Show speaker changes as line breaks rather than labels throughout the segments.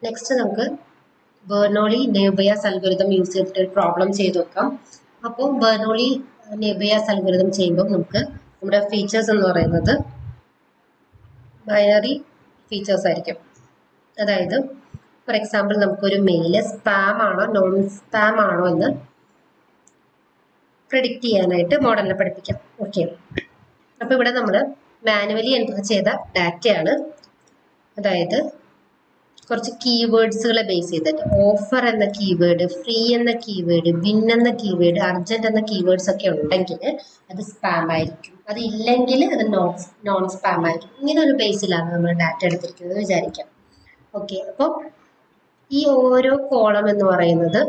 Next നമുക്ക് Bernoulli naive Bayes algorithm use ചെയ്തിട്ട് ഒരു പ്രോബ്ലം ചെയ്ത് നോക്കാം. അപ്പോൾ ബെർണോളി നെബിയാസ് അൽഗോരിതം ചെയ്യുമ്പോൾ നമുക്ക് നമ്മുടെ ഫീച്ചേഴ്സ് എന്ന് പറയുന്നത് ബൈനറി ഫീച്ചേഴ്സ് ആയിരിക്കും. അതായത് ഫോർ എക്സാമ്പിൾ നമുക്കൊരു മെയിൽ സ്പാം ആണോ നോൺ സ്പാം ആണോ എന്ന് പ്രെഡിക്റ്റ് ചെയ്യാനായിട്ട് മോഡലിനെ പഠിപ്പിക്കാം. ഓക്കെ, അപ്പോൾ ഇവിടെ നമ്മൾ മാനുവലി എൻ്റർ ചെയ്ത ഡാറ്റയാണ്. അതായത് കുറച്ച് കീവേഡ്സുകളെ ബേസ് ചെയ്തിട്ട് ഓഫർ എന്ന കീവേഡ്, ഫ്രീ എന്ന കീവേഡ്, വിൻ എന്ന കീവേഡ്, അർജന്റ് എന്ന കീവേഡ്സ് ഒക്കെ ഉണ്ടെങ്കിൽ അത് സ്പാം ആയിരിക്കും, അത് ഇല്ലെങ്കിൽ അത് നോൺ സ്പാം ആയിരിക്കും. ഇങ്ങനെ ഒരു ബേസിലാണ് നമ്മൾ ഡാറ്റ എടുത്തിരിക്കുന്നത് വിചാരിക്കാം. ഓക്കെ, അപ്പോൾ ഈ ഓരോ കോളം എന്ന് പറയുന്നത്,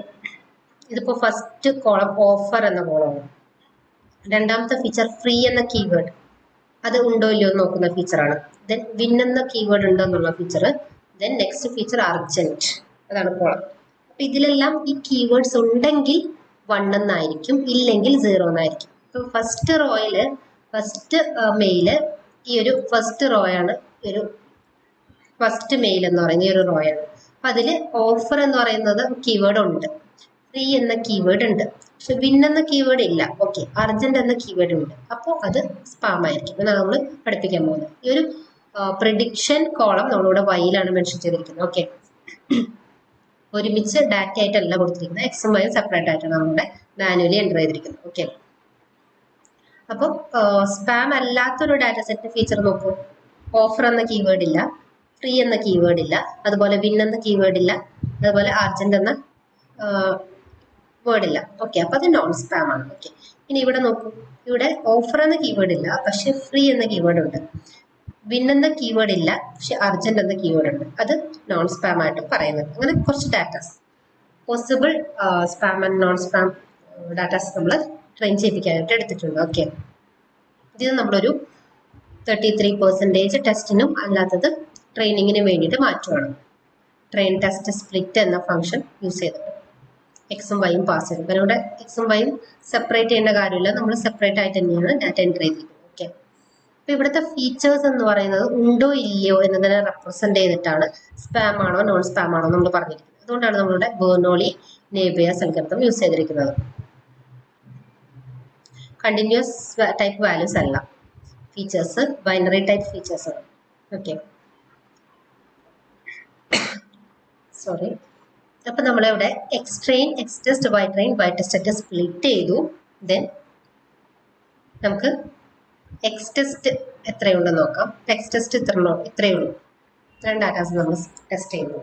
ഇതിപ്പോൾ ഫസ്റ്റ് കോളം ഓഫർ എന്ന കോളമാണ്. രണ്ടാമത്തെ ഫീച്ചർ ഫ്രീ എന്ന കീവേഡ്, അത് ഉണ്ടോ ഇല്ലയോ എന്ന് നോക്കുന്ന ഫീച്ചറാണ്. ദെൻ വിൻ എന്ന കീവേഡ് ഉണ്ടോ എന്നുള്ള feature. Then next feature urgent, അതാണ് കോളം. അപ്പൊ ഇതിലെല്ലാം ഈ കീവേഡ്സ് ഉണ്ടെങ്കിൽ 1 എന്നായിരിക്കും, ഇല്ലെങ്കിൽ 0 എന്നായിരിക്കും. ഇപ്പൊ ഫസ്റ്റ് റോയില് ഫസ്റ്റ് മെയില് ഈ ഒരു ഫസ്റ്റ് റോയാണ്, ഒരു ഫസ്റ്റ് മെയിൽ എന്ന് പറയുന്ന ഈ ഒരു റോയാണ്. അപ്പൊ അതില് ഓഫർ എന്ന് പറയുന്നത് കീവേഡ് ഉണ്ട്, ഫ്രീ എന്ന കീവേഡ് ഉണ്ട്, പക്ഷെ വിൻ എന്ന കീവേഡ് ഇല്ല. ഓക്കെ, അർജന്റ് എന്ന കീവേഡ് ഉണ്ട്, അപ്പോൾ അത് സ്പാം ആയിരിക്കും. എന്നാണ് നമ്മൾ പഠിപ്പിക്കാൻ പോകുന്നത്. ഈ ഒരു പ്രിഡിക്ഷൻ കോളം നമ്മളിവിടെ വൈയിലാണ് മെൻഷൻ ചെയ്തിരിക്കുന്നത്. ഓക്കെ, ഒരുമിച്ച് ഡാറ്റ ആയിട്ടല്ല കൊടുത്തിരിക്കുന്നത്, എക്സും വൈയും സെപ്പറേറ്റ് ആയിട്ടാണ് നമ്മുടെ മാനുവലി എൻ്റർ ചെയ്തിരിക്കുന്നത്. ഓക്കെ, അപ്പോൾ സ്പാം അല്ലാത്തൊരു ഡാറ്റ സെറ്റ് ഫീച്ചർ നോക്കൂ. ഓഫർ എന്ന കീവേഡ് ഇല്ല, ഫ്രീ എന്ന കീവേഡ് ഇല്ല, അതുപോലെ വിൻ എന്ന കീവേഡ് ഇല്ല, അതുപോലെ അർജന്റ് എന്ന വേർഡ് ഇല്ല. ഓക്കെ, അപ്പൊ അത് നോൺ സ്പാം ആണ്. ഓക്കെ, ഇനി ഇവിടെ നോക്കൂ, ഇവിടെ ഓഫർ എന്ന കീവേഡ് ഇല്ല, പക്ഷെ ഫ്രീ എന്ന കീവേഡ് ഉണ്ട്. വിൻ എന്ന കീവേഡ് ഇല്ല, പക്ഷെ അർജന്റ് എന്ന കീവേഡ് ഉണ്ട്, അത് നോൺ സ്പാം ആയിട്ട് പറയുന്നത്. അങ്ങനെ കുറച്ച് datas, possible spam and non spam datas നമ്മൾ ട്രെയിൻ ചെയ്യിപ്പിക്കാനായിട്ട് എടുത്തിട്ടുണ്ട്. ഓക്കെ, ഇത് നമ്മളൊരു 33% ടെസ്റ്റിനും അല്ലാത്തത് ട്രെയിനിങ്ങിന് വേണ്ടിയിട്ട് മാറ്റുവാണ്. ട്രെയിൻ ടെസ്റ്റ് സ്പ്ലിറ്റ് എന്ന ഫംഗ്ഷൻ യൂസ് ചെയ്തിട്ട് എക്സും വൈയും പാസ് ചെയ്തു. കാരണം ഇവിടെ എക്സും വൈയും സെപ്പറേറ്റ് ചെയ്യേണ്ട കാര്യമില്ല, നമ്മൾ സെപ്പറേറ്റ് ആയിട്ട് തന്നെയാണ് ഡാറ്റ എൻ്റർ ചെയ്തിരിക്കുന്നത്. ഓക്കെ, അപ്പൊ ഇവിടുത്തെ ഫീച്ചേഴ്സ് എന്ന് പറയുന്നത് ഉണ്ടോ ഇല്ലയോ എന്നതിനെ റെപ്രസെന്റ് ചെയ്തിട്ടാണ് സ്പാം ആണോ നോൺ സ്പാം ആണോ നമ്മൾ പറഞ്ഞിരിക്കുന്നത്. അതുകൊണ്ടാണ് നമ്മളുടെ ബെർണോളി നെബിയാസ് അൽഗോരിതം യൂസ് ചെയ്തിരിക്കുന്നത്. കണ്ടിന്യൂസ് ടൈപ്പ് വാല്യൂസ് അല്ല ഫീച്ചേഴ്സ്, ബൈനറി ടൈപ്പ് ഫീച്ചേഴ്സ് ആണ്. Okay, sorry. അപ്പൊ നമ്മളിവിടെ X train, X test, Y train, Y test ഒക്കെ സ്പ്ലിറ്റ് ചെയ്തു. ദെൻ നമുക്ക് എക്സ് ടെസ്റ്റ് എത്രയുണ്ടെന്ന് നോക്കാം. എക്സ് ടെസ്റ്റ് ഇത്രയേ ഉള്ളൂ, ഇത്രയും ഡാറ്റാസ് നമ്മൾ ടെസ്റ്റ് ചെയ്യുന്നു.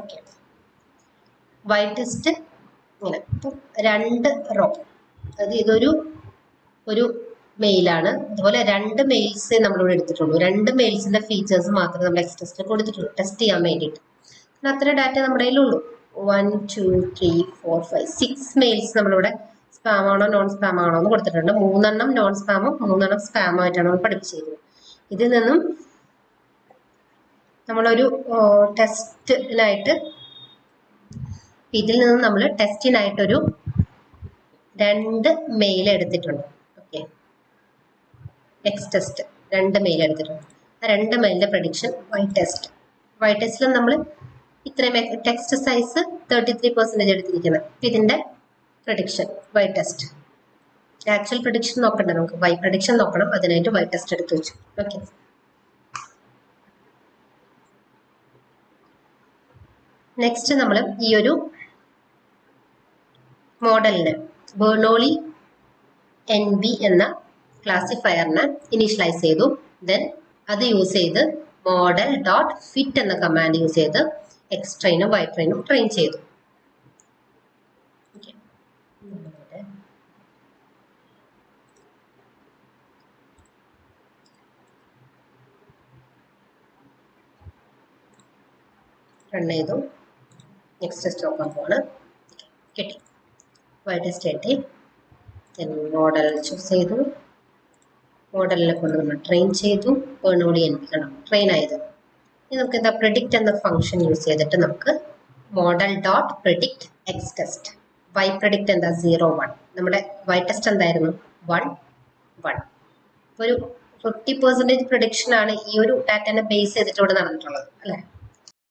ഓക്കെ, വൈ ടെസ്റ്റ് ഇങ്ങനെ. അപ്പം 2 റോ, അതായത് ഇതൊരു മെയിലാണ്, അതുപോലെ 2 മെയിൽസേ നമ്മളിവിടെ എടുത്തിട്ടുള്ളൂ. 2 മെയിൽസിന്റെ ഫീച്ചേഴ്സ് മാത്രമേ നമ്മൾ എക്സ് ടെസ്റ്റിൽ കൊടുത്തിട്ടുള്ളൂ ടെസ്റ്റ് ചെയ്യാൻ വേണ്ടിയിട്ട്. അത്ര ഡാറ്റ നമ്മുടെ കയ്യിലുള്ളൂ. 1 2 3 4 5 6 മെയിൽസ് നമ്മളിവിടെ സ്പാം ആണോ നോൺ സ്പാം ആണോ എന്ന് കൊടുത്തിട്ടുണ്ട്. 3 നോൺ സ്പാമും 3 സ്പാം ആയിട്ടാണ് നമ്മൾ പഠിപ്പിച്ചിരിക്കുന്നത്. ഇതിൽ നിന്നും നമ്മളൊരു ടെസ്റ്റിനായിട്ട് നമ്മൾ ടെസ്റ്റിനായിട്ടൊരു 2 മെയിൽ എടുത്തിട്ടുണ്ട്. ഓക്കെ, എക്സ് ടെസ്റ്റ് 2 മെയിൽ എടുത്തിട്ടുണ്ട്. ആ 2 മെയിലിന്റെ പ്രഡിക്ഷൻ വൈ ടെസ്റ്റിലും നമ്മൾ ഇത്രയും ടെക്സ്റ്റ് സൈസ് 33% എടുത്തിരിക്കുന്നത്. ഇതിന്റെ prediction Y test. Actual prediction നോക്കണ്ട, നമുക്ക് വൈ പ്രഡിക്ഷൻ നോക്കണം, അതിനായിട്ട് വൈ ടെസ്റ്റ് എടുത്ത് വെച്ചു. ഓക്കെ, നെക്സ്റ്റ് നമ്മൾ ഈ ഒരു മോഡലിന് ബെർണോളി NB എന്ന ക്ലാസിഫയറിനെ ഇനീഷ്യലൈസ് ചെയ്തു. ദെൻ അത് യൂസ് ചെയ്ത് മോഡൽ ഡോട്ട് ഫിറ്റ് എന്ന കമാൻഡ് യൂസ് ചെയ്ത് എക്സ് ട്രെയിനും വൈ ട്രെയിനും ട്രെയിൻ ചെയ്തു. റൺ ചെയ്തു, നെക്സ്റ്റ് ടെസ്റ്റ് നോക്കാൻ പോവാണ്. കിട്ടി, വൈ ടെസ്റ്റ് കിട്ടി. മോഡൽ ചൂസ് ചെയ്തു, മോഡലിനെ കൊണ്ട് നമ്മൾ ട്രെയിൻ ചെയ്തു. ബെർണോളി NB കണ്ടോ ട്രെയിൻ ആയത്. ഇനി നമുക്ക് എന്താ പ്രിഡിക്റ്റ് എന്ന ഫംഗ്ഷൻ യൂസ് ചെയ്തിട്ട് നമുക്ക് model dot predict X test. Y predict എന്താ 0 1. നമ്മുടെ വൈ ടെസ്റ്റ് എന്തായിരുന്നു 1 1. ഒരു 50% പ്രഡിക്ഷൻ ആണ് ഈ ഒരു ഡാറ്റനെ ബേസ് ചെയ്തിട്ട് ഇവിടെ നടന്നിട്ടുള്ളത് അല്ലേ.